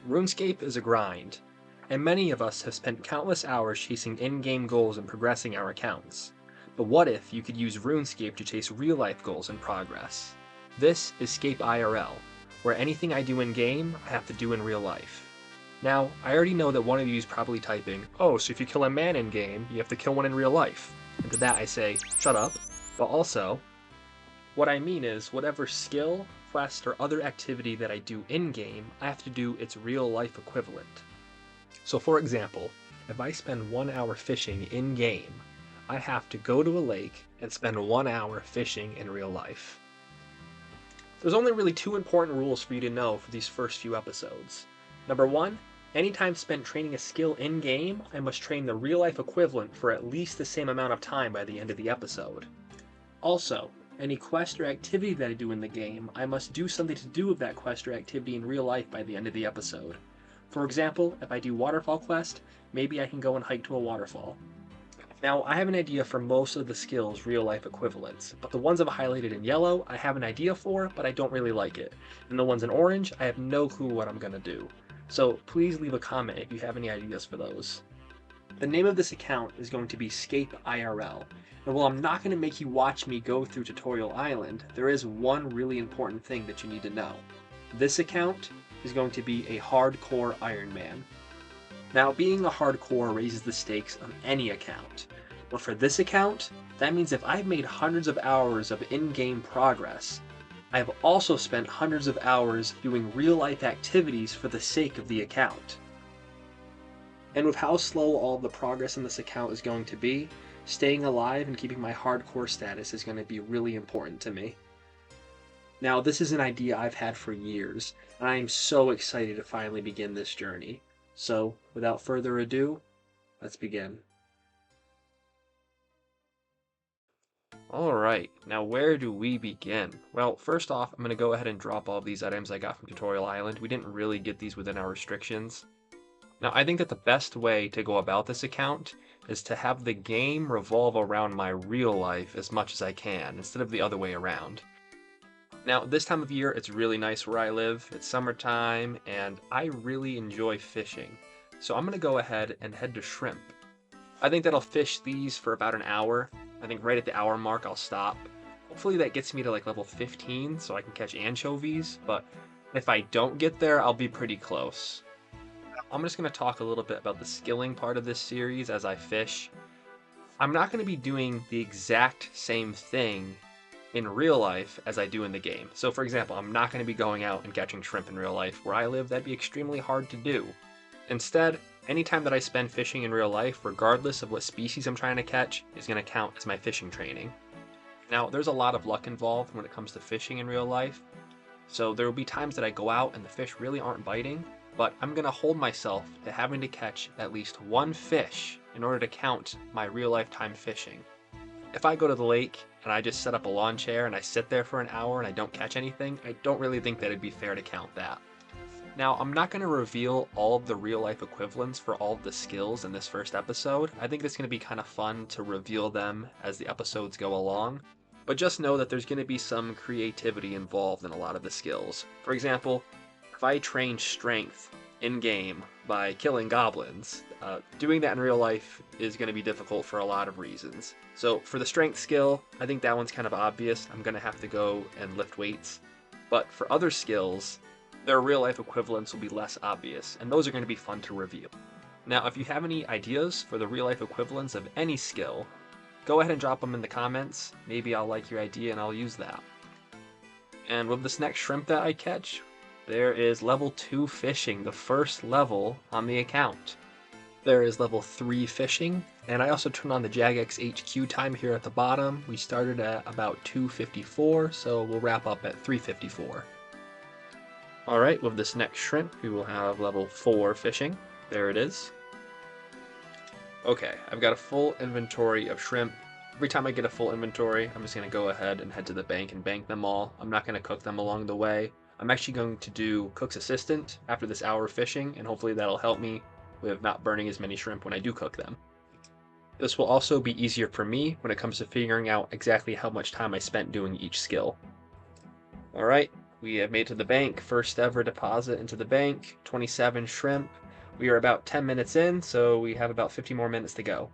RuneScape is a grind, and many of us have spent countless hours chasing in-game goals and progressing our accounts. But what if you could use RuneScape to chase real-life goals and progress? This is ScapeIRL, where anything I do in-game, I have to do in real life. Now, I already know that one of you is probably typing, "Oh, so if you kill a man in-game, you have to kill one in real life." And to that I say, shut up. But also, what I mean is, whatever skill, quest, or other activity that I do in-game, I have to do its real-life equivalent. So for example, if I spend 1 hour fishing in-game, I have to go to a lake and spend 1 hour fishing in real life. There's only really two important rules for you to know for these first few episodes. Number one, any time spent training a skill in-game, I must train the real-life equivalent for at least the same amount of time by the end of the episode. Also, any quest or activity that I do in the game, I must do something to do with that quest or activity in real life by the end of the episode. For example, if I do waterfall quest, maybe I can go and hike to a waterfall. Now, I have an idea for most of the skills' real-life equivalents, but the ones I've highlighted in yellow, I have an idea for, but I don't really like it. And the ones in orange, I have no clue what I'm gonna do. So please leave a comment if you have any ideas for those. The name of this account is going to be ScapeIRL, and while I'm not going to make you watch me go through Tutorial Island, there is one really important thing that you need to know. This account is going to be a hardcore Iron Man. Now, being a hardcore raises the stakes of any account, but for this account, that means if I've made hundreds of hours of in-game progress, I have also spent hundreds of hours doing real-life activities for the sake of the account. And with how slow all the progress in this account is going to be, staying alive and keeping my hardcore status is going to be really important to me. Now, this is an idea I've had for years, and I am so excited to finally begin this journey. So, without further ado, let's begin. Alright, now where do we begin? Well, first off, I'm going to go ahead and drop all of these items I got from Tutorial Island. We didn't really get these within our restrictions. Now, I think that the best way to go about this account is to have the game revolve around my real life as much as I can, instead of the other way around. Now, this time of year, it's really nice where I live. It's summertime, and I really enjoy fishing. So I'm going to go ahead and head to shrimp. I think that I'll fish these for about an hour. I think right at the hour mark, I'll stop. Hopefully that gets me to like level 15 so I can catch anchovies, but if I don't get there, I'll be pretty close. I'm just going to talk a little bit about the skilling part of this series as I fish. I'm not going to be doing the exact same thing in real life as I do in the game. So for example, I'm not going to be going out and catching shrimp in real life. Where I live, that'd be extremely hard to do. Instead, any time that I spend fishing in real life, regardless of what species I'm trying to catch, is going to count as my fishing training. Now, there's a lot of luck involved when it comes to fishing in real life. So there will be times that I go out and the fish really aren't biting, but I'm going to hold myself to having to catch at least one fish in order to count my real life time fishing. If I go to the lake and I just set up a lawn chair and I sit there for an hour and I don't catch anything, I don't really think that it'd be fair to count that. Now, I'm not going to reveal all of the real life equivalents for all of the skills in this first episode. I think it's going to be kind of fun to reveal them as the episodes go along. But just know that there's going to be some creativity involved in a lot of the skills. For example, if I train strength in-game by killing goblins, doing that in real life is going to be difficult for a lot of reasons. So for the strength skill, I think that one's kind of obvious. I'm going to have to go and lift weights. But for other skills, their real-life equivalents will be less obvious, and those are going to be fun to reveal. Now, if you have any ideas for the real-life equivalents of any skill, go ahead and drop them in the comments. Maybe I'll like your idea and I'll use that. And with this next shrimp that I catch, there is level 2 fishing, the first level on the account. There is level 3 fishing, and I also turned on the Jagex HQ time here at the bottom. We started at about 2:54, so we'll wrap up at 3:54. Alright, with this next shrimp, we will have level 4 fishing. There it is. Okay, I've got a full inventory of shrimp. Every time I get a full inventory, I'm just going to go ahead and head to the bank and bank them all. I'm not going to cook them along the way. I'm actually going to do Cook's Assistant after this hour of fishing, and hopefully that'll help me with not burning as many shrimp when I do cook them. This will also be easier for me when it comes to figuring out exactly how much time I spent doing each skill. Alright, We have made to the bank, first ever deposit into the bank, 27 shrimp. We are about 10 minutes in, so we have about 50 more minutes to go.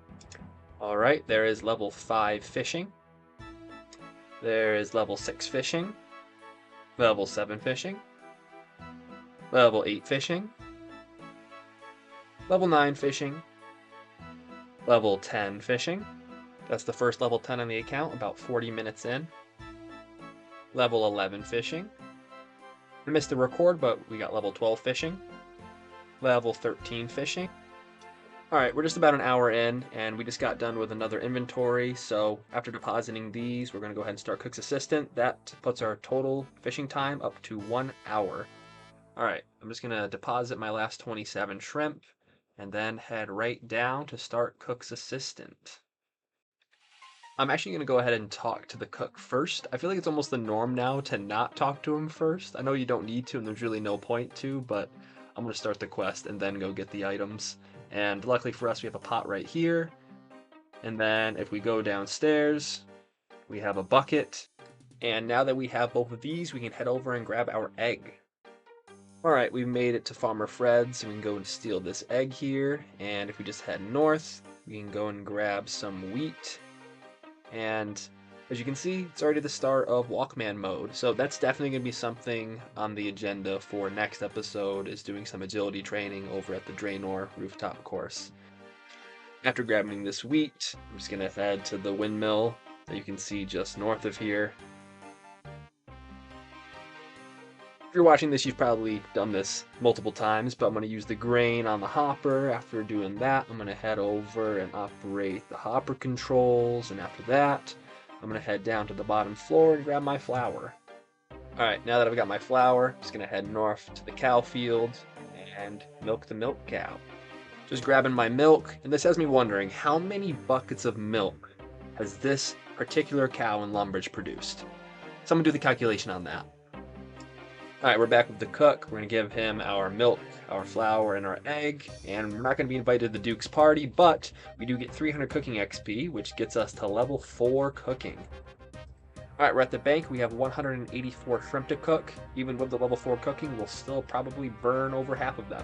All right, there is level 5 fishing. There is level 6 fishing. Level 7 fishing. Level 8 fishing. Level 9 fishing. Level 10 fishing. That's the first level 10 on the account, about 40 minutes in. Level 11 fishing. I missed the record, but we got level 12 fishing. Level 13 fishing. Alright, we're just about an hour in, and we just got done with another inventory, so after depositing these, we're going to go ahead and start Cook's Assistant. That puts our total fishing time up to 1 hour. Alright, I'm just going to deposit my last 27 shrimp, and then head right down to start Cook's Assistant. I'm actually going to go ahead and talk to the cook first. I feel like it's almost the norm now to not talk to him first. I know you don't need to, and there's really no point to, but I'm going to start the quest and then go get the items. And luckily for us, we have a pot right here. And then if we go downstairs, we have a bucket. And now that we have both of these, we can head over and grab our egg. Alright, we've made it to Farmer Fred's, and we can go and steal this egg here. And if we just head north, we can go and grab some wheat. And as you can see, it's already the start of Walkman mode. So that's definitely going to be something on the agenda for next episode, is doing some agility training over at the Draenor rooftop course. After grabbing this wheat, I'm just going to head to the windmill that you can see just north of here. If you're watching this, you've probably done this multiple times, but I'm going to use the grain on the hopper. After doing that, I'm going to head over and operate the hopper controls, and after that, I'm going to head down to the bottom floor and grab my flour. Alright, now that I've got my flour, I'm just going to head north to the cow field and milk the milk cow. Just grabbing my milk, and this has me wondering, how many buckets of milk has this particular cow in Lumbridge produced? Someone do the calculation on that. Alright, we're back with the cook. We're going to give him our milk, our flour, and our egg. And we're not going to be invited to the Duke's party, but we do get 300 cooking XP, which gets us to level 4 cooking. Alright, we're at the bank. We have 184 shrimp to cook. Even with the level 4 cooking, we'll still probably burn over half of them.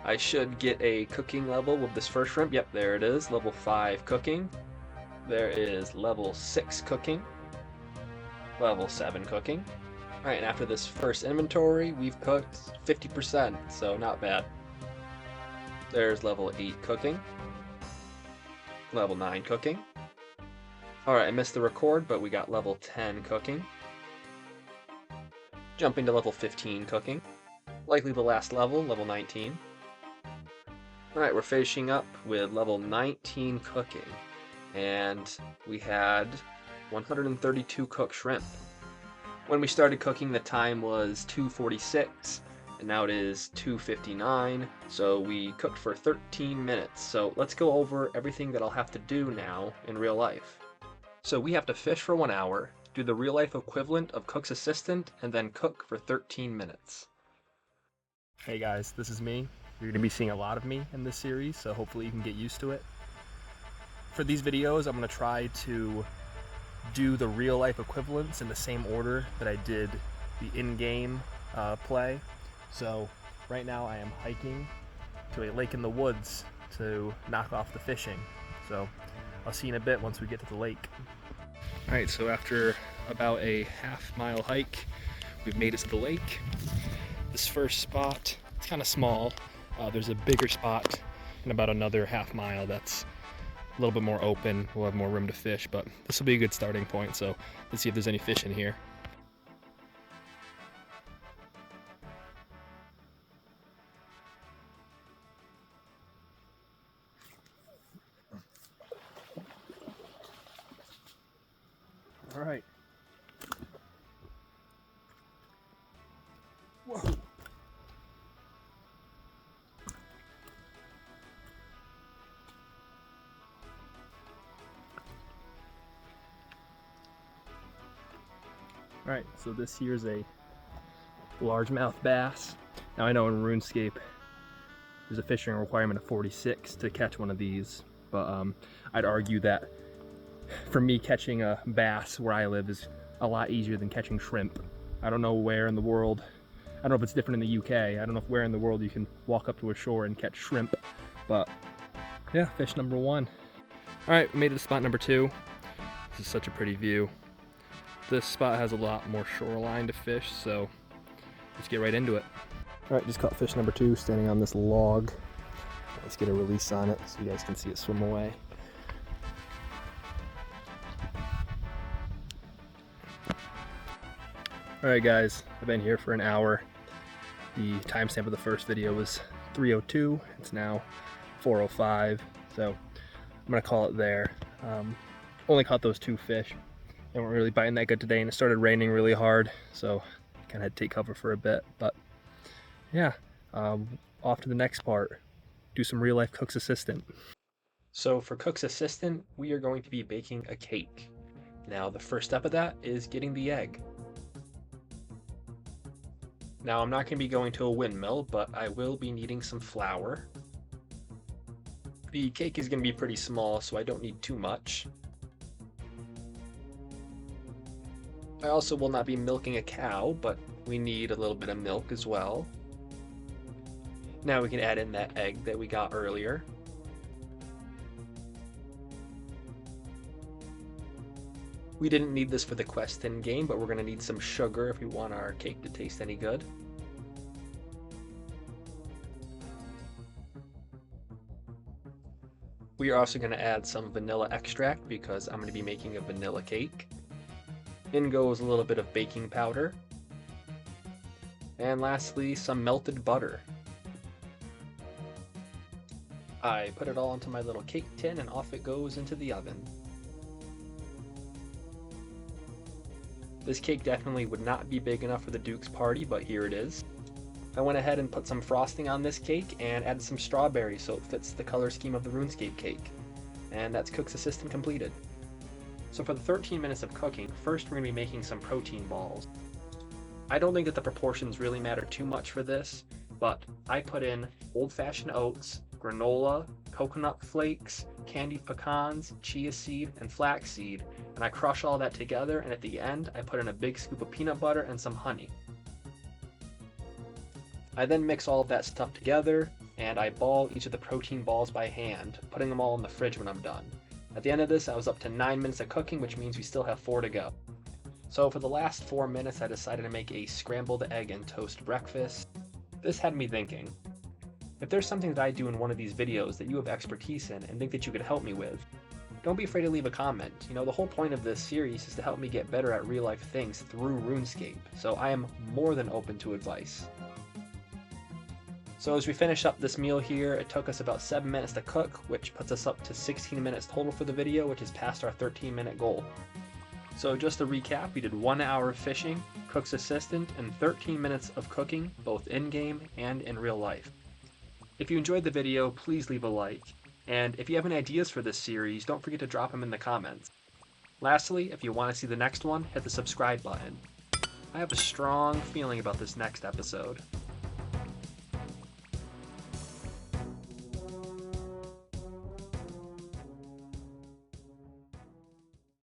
I should get a cooking level with this first shrimp. Yep, there it is. Level 5 cooking. There is level 6 cooking. Level 7 cooking. Alright, and after this first inventory, we've cooked 50%, so not bad. There's level 8 cooking. Level 9 cooking. Alright, I missed the record, but we got level 10 cooking. Jumping to level 15 cooking. Likely the last level, level 19. Alright, we're finishing up with level 19 cooking. And we had 132 cooked shrimp. When we started cooking, the time was 2:46, and now it is 2:59, so we cooked for 13 minutes. So let's go over everything that I'll have to do now in real life. So we have to fish for 1 hour, do the real life equivalent of Cook's Assistant, and then cook for 13 minutes. Hey guys, this is me. You're going to be seeing a lot of me in this series, so hopefully you can get used to it. For these videos, I'm going to try to do the real life equivalents in the same order that I did the in-game play. So right now I am hiking to a lake in the woods to knock off the fishing. So I'll see you in a bit once we get to the lake. Alright, so after about a half-mile hike, we've made it to the lake. This first spot, it's kind of small. There's a bigger spot in about another half-mile that's a little bit more open. We'll have more room to fish, but this will be a good starting point, so let's see if there's any fish in here. All right. Whoa. Alright, so this here is a largemouth bass. Now I know in RuneScape there's a fishing requirement of 46 to catch one of these, but I'd argue that for me catching a bass where I live is a lot easier than catching shrimp. I don't know where in the world, I don't know if it's different in the UK, I don't know where in the world you can walk up to a shore and catch shrimp, but yeah, fish number 1. All right, we made it to spot number 2. This is such a pretty view. This spot has a lot more shoreline to fish, so let's get right into it. All right, just caught fish number 2 standing on this log. Let's get a release on it so you guys can see it swim away. All right, guys, I've been here for an hour. The timestamp of the first video was 3:02. It's now 4:05, so I'm gonna call it there. Only caught those 2 fish. They weren't really biting that good today, and it started raining really hard, so kind of had to take cover for a bit. But yeah, off to the next part. Do some real life Cook's Assistant. So for Cook's Assistant, we are going to be baking a cake. Now the first step of that is getting the egg. Now I'm not going to be going to a windmill, but I will be needing some flour. The cake is going to be pretty small, so I don't need too much. I also will not be milking a cow, but we need a little bit of milk as well. Now we can add in that egg that we got earlier. We didn't need this for the quest in game, but we're going to need some sugar if we want our cake to taste any good. We are also going to add some vanilla extract because I'm going to be making a vanilla cake. In goes a little bit of baking powder. And lastly, some melted butter. I put it all into my little cake tin and off it goes into the oven. This cake definitely would not be big enough for the Duke's party, but here it is. I went ahead and put some frosting on this cake and added some strawberries so it fits the color scheme of the RuneScape cake. And that's Cook's Assistant completed. So for the 13 minutes of cooking, first we're going to be making some protein balls. I don't think that the proportions really matter too much for this, but I put in old-fashioned oats, granola, coconut flakes, candied pecans, chia seed, and flax seed, and I crush all that together, and at the end I put in a big scoop of peanut butter and some honey. I then mix all of that stuff together, and I ball each of the protein balls by hand, putting them all in the fridge when I'm done. At the end of this, I was up to 9 minutes of cooking, which means we still have 4 to go. So for the last 4 minutes, I decided to make a scrambled egg and toast breakfast. This had me thinking, if there's something that I do in one of these videos that you have expertise in and think that you could help me with, don't be afraid to leave a comment. You know, the whole point of this series is to help me get better at real life things through RuneScape, so I am more than open to advice. So as we finish up this meal here, it took us about 7 minutes to cook, which puts us up to 16 minutes total for the video, which is past our 13-minute goal. So just to recap, we did 1 hour of fishing, Cook's Assistant, and 13 minutes of cooking, both in-game and in real life. If you enjoyed the video, please leave a like, and if you have any ideas for this series, don't forget to drop them in the comments. Lastly, if you want to see the next one, hit the subscribe button. I have a strong feeling about this next episode.